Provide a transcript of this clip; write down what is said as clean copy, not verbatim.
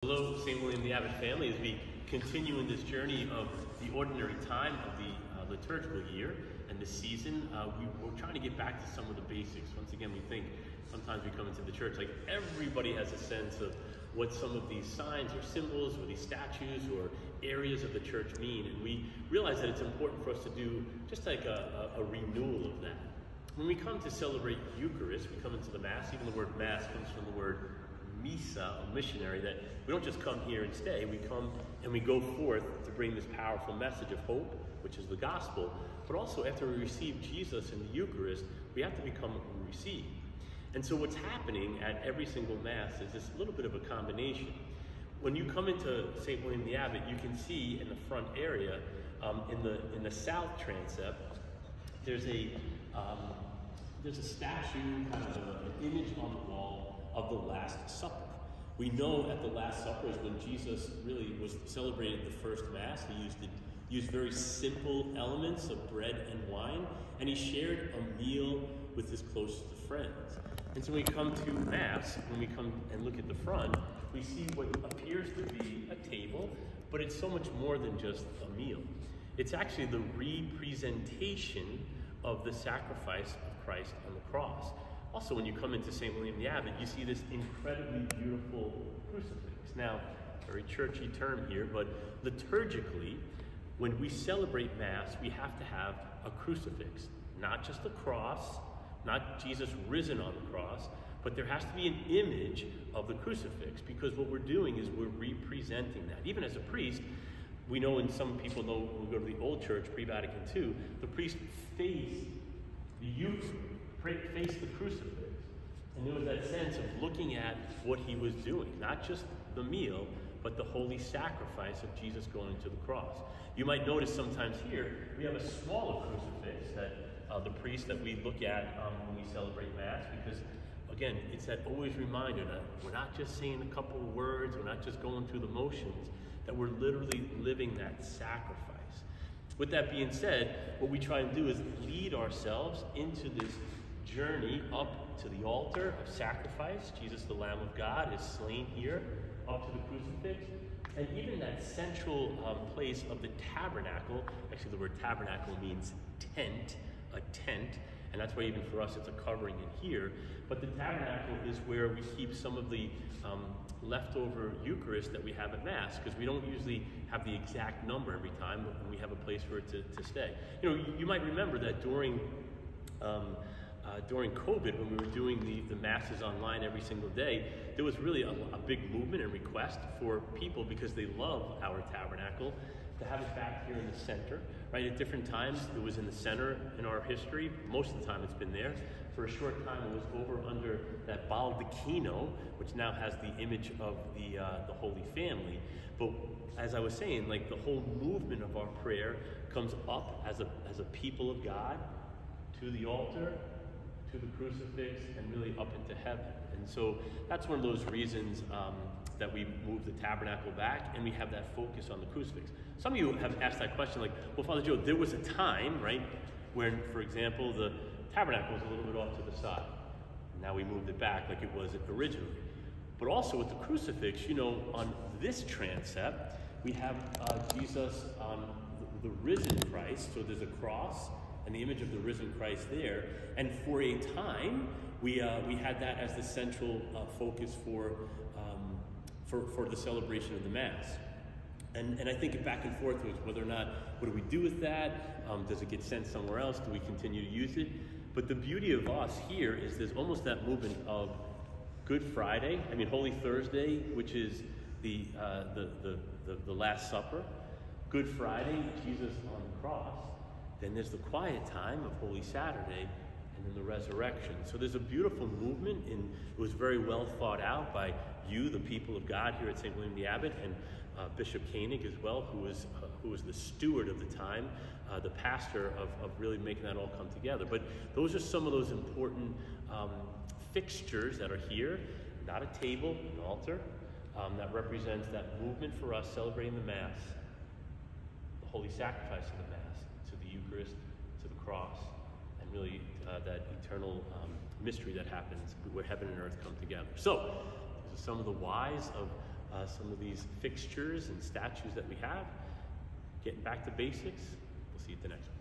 Hello, St. William the Abbot family. As we continue in this journey of the ordinary time of the liturgical year and the season, we're trying to get back to some of the basics. Once again, we think sometimes we come into the church like everybody has a sense of what some of these signs or symbols or these statues or areas of the church mean, and we realize that it's important for us to do just like a renewal of that. When we come to celebrate Eucharist, we come into the Mass. Even the word Mass comes from the word missa, a missionary, that we don't just come here and stay, we come and we go forth to bring this powerful message of hope, which is the gospel, but also after we receive Jesus in the Eucharist, we have to become what we receive. And so what's happening at every single Mass is this little bit of a combination. When you come into St. William the Abbot, you can see in the front area, in the south transept, there's a statue, kind of an image on the wall of the Last Supper. We know at the Last Supper is when Jesus really was celebrated the first Mass. He used very simple elements of bread and wine, and he shared a meal with his closest of friends. And so when we come to Mass, when we come and look at the front, we see what appears to be a table, but it's so much more than just a meal. It's actually the representation of the sacrifice of Christ on the cross. Also, when you come into St. William the Abbot, you see this incredibly beautiful crucifix. Now, very churchy term here, but liturgically, when we celebrate Mass, we have to have a crucifix. Not just a cross, not Jesus risen on the cross, but there has to be an image of the crucifix, because what we're doing is we're representing that. Even as a priest, we know, and some people know when we go to the old church, pre-Vatican II, the priest faced the Eucharist, faced the crucifix. And there was that sense of looking at what he was doing, not just the meal, but the holy sacrifice of Jesus going to the cross. You might notice sometimes here, we have a smaller crucifix that the priest that we look at when we celebrate Mass, because again, it's that always reminder that we're not just saying a couple of words, we're not just going through the motions, that we're literally living that sacrifice. With that being said, what we try and do is lead ourselves into this journey up to the altar of sacrifice. Jesus, the Lamb of God, is slain here, up to the crucifix. And even that central place of the tabernacle, actually the word tabernacle means tent, a tent, and that's why even for us it's a covering in here. But the tabernacle is where we keep some of the leftover Eucharist that we have at Mass, because we don't usually have the exact number every time, but we have a place for it to stay. You know, you might remember that during COVID, when we were doing the Masses online every single day, there was really a big movement and request for people, because they love our tabernacle, to have it back here in the center, right? At different times, it was in the center in our history. Most of the time it's been there. For a short time, it was over under that baldacchino, which now has the image of the Holy Family. But as I was saying, like, the whole movement of our prayer comes up as a people of God to the altar, to the crucifix, and really up into heaven. And so that's one of those reasons that we move the tabernacle back, and we have that focus on the crucifix. Some of you have asked that question, like, well, Father Joe, there was a time, right, when, for example, the tabernacle was a little bit off to the side. Now we moved it back like it was originally. But also with the crucifix, you know, on this transept, we have Jesus, the risen Christ. So there's a cross and the image of the risen Christ there. And for a time, we had that as the central focus for the celebration of the Mass. And I think back and forth with whether or not, what do we do with that? Does it get sent somewhere else? Do we continue to use it? But the beauty of us here is there's almost that movement of Good Friday, Holy Thursday, which is the Last Supper. Good Friday, Jesus on the cross. Then there's the quiet time of Holy Saturday, and then the resurrection. So there's a beautiful movement, and it was very well thought out by you, the people of God here at St. William the Abbot, and Bishop Koenig as well, who was the steward of the time, the pastor of really making that all come together. But those are some of those important fixtures that are here. Not a table, an altar, that represents that movement for us celebrating the Mass, the holy sacrifice of the Mass, to the Eucharist, to the cross, and really that eternal mystery that happens where heaven and earth come together. So, these are some of the whys of some of these fixtures and statues that we have. Getting back to basics. We'll see you at the next one.